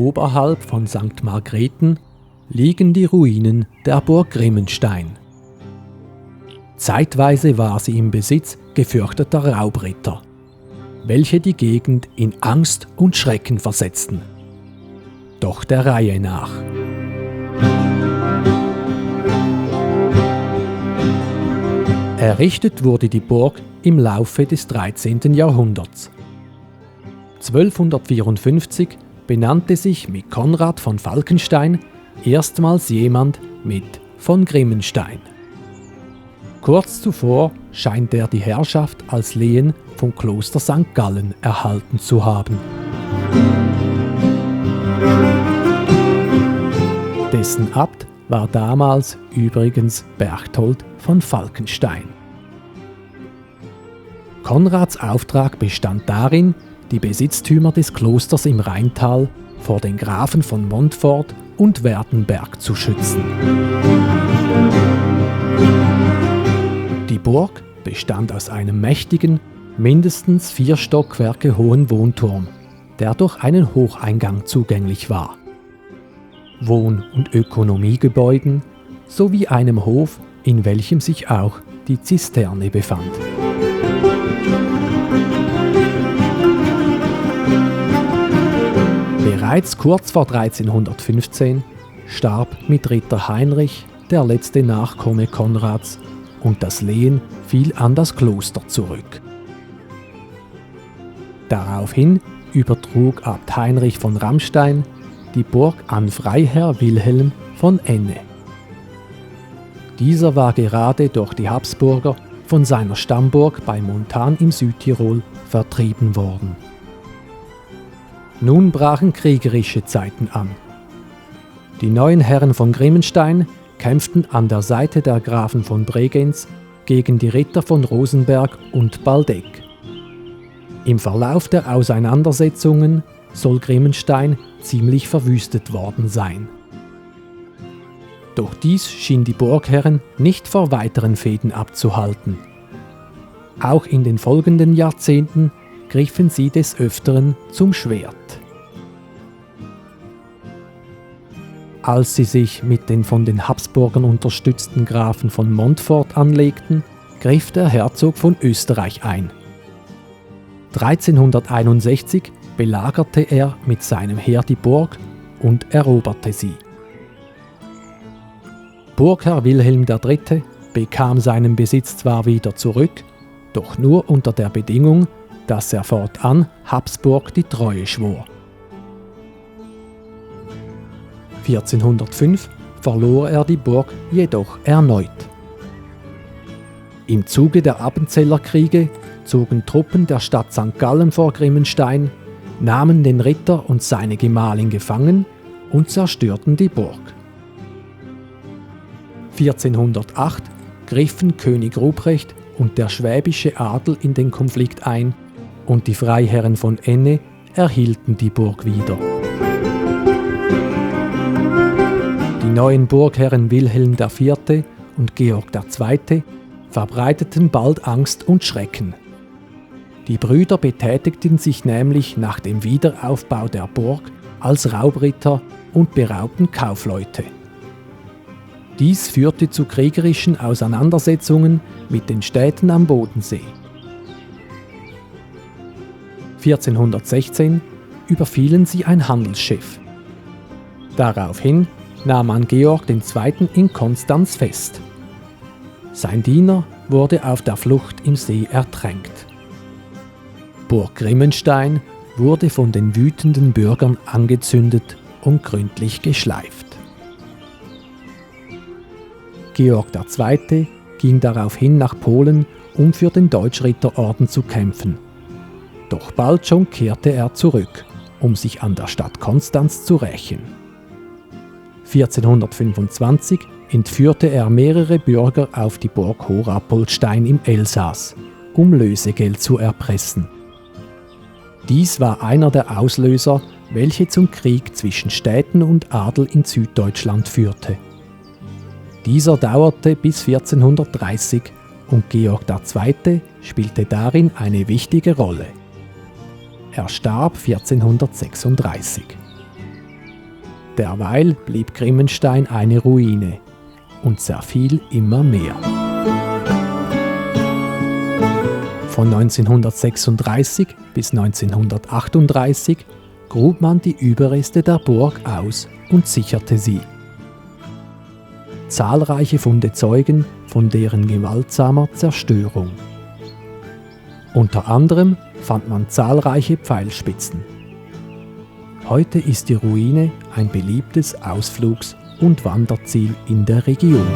oberhalb von St. Margrethen liegen die Ruinen der Burg Grimmenstein. Zeitweise war sie im Besitz gefürchteter Raubritter, welche die Gegend in Angst und Schrecken versetzten. Doch der Reihe nach. Errichtet wurde die Burg im Laufe des 13. Jahrhunderts. 1254 benannte sich mit Konrad von Falkenstein erstmals jemand mit von Grimmenstein. Kurz zuvor scheint er die Herrschaft als Lehen vom Kloster St. Gallen erhalten zu haben. Dessen Abt war damals übrigens Berchtold von Falkenstein. Konrads Auftrag bestand darin, die Besitztümer des Klosters im Rheintal vor den Grafen von Montfort und Werdenberg zu schützen. Die Burg bestand aus einem mächtigen, mindestens 4 Stockwerke hohen Wohnturm, der durch einen Hocheingang zugänglich war. Wohn- und Ökonomiegebäuden sowie einem Hof, in welchem sich auch die Zisterne befand. Bereits kurz vor 1315 starb mit Ritter Heinrich der letzte Nachkomme Konrads und das Lehen fiel an das Kloster zurück. Daraufhin übertrug Abt Heinrich von Ramstein die Burg an Freiherr Wilhelm von Enne. Dieser war gerade durch die Habsburger von seiner Stammburg bei Montan im Südtirol vertrieben worden. Nun brachen kriegerische Zeiten an. Die neuen Herren von Grimmenstein kämpften an der Seite der Grafen von Bregenz gegen die Ritter von Rosenberg und Baldeck. Im Verlauf der Auseinandersetzungen soll Grimmenstein ziemlich verwüstet worden sein. Doch dies schien die Burgherren nicht vor weiteren Fehden abzuhalten. Auch in den folgenden Jahrzehnten griffen sie des Öfteren zum Schwert. Als sie sich mit den von den Habsburgern unterstützten Grafen von Montfort anlegten, griff der Herzog von Österreich ein. 1361 belagerte er mit seinem Heer die Burg und eroberte sie. Burgherr Wilhelm III. Bekam seinen Besitz zwar wieder zurück, doch nur unter der Bedingung, dass er fortan Habsburg die Treue schwor. 1405 verlor er die Burg jedoch erneut. Im Zuge der Appenzeller Kriege zogen Truppen der Stadt St. Gallen vor Grimmenstein, nahmen den Ritter und seine Gemahlin gefangen und zerstörten die Burg. 1408 griffen König Ruprecht und der schwäbische Adel in den Konflikt ein und die Freiherren von Enne erhielten die Burg wieder. Die neuen Burgherren Wilhelm IV. Und Georg II. Verbreiteten bald Angst und Schrecken. Die Brüder betätigten sich nämlich nach dem Wiederaufbau der Burg als Raubritter und beraubten Kaufleute. Dies führte zu kriegerischen Auseinandersetzungen mit den Städten am Bodensee. 1416 überfielen sie ein Handelsschiff. Daraufhin nahm man Georg II. In Konstanz fest. Sein Diener wurde auf der Flucht im See ertränkt. Burg Grimmenstein wurde von den wütenden Bürgern angezündet und gründlich geschleift. Georg II. Ging daraufhin nach Polen, um für den Deutschritterorden zu kämpfen. Doch bald schon kehrte er zurück, um sich an der Stadt Konstanz zu rächen. 1425 entführte er mehrere Bürger auf die Burg Horapoltstein im Elsass, um Lösegeld zu erpressen. Dies war einer der Auslöser, welche zum Krieg zwischen Städten und Adel in Süddeutschland führte. Dieser dauerte bis 1430 und Georg II. Spielte darin eine wichtige Rolle. Er starb 1436. Derweil blieb Grimmenstein eine Ruine und zerfiel immer mehr. Von 1936 bis 1938 grub man die Überreste der Burg aus und sicherte sie. Zahlreiche Funde zeugen von deren gewaltsamer Zerstörung. Unter anderem fand man zahlreiche Pfeilspitzen. Heute ist die Ruine ein beliebtes Ausflugs- und Wanderziel in der Region.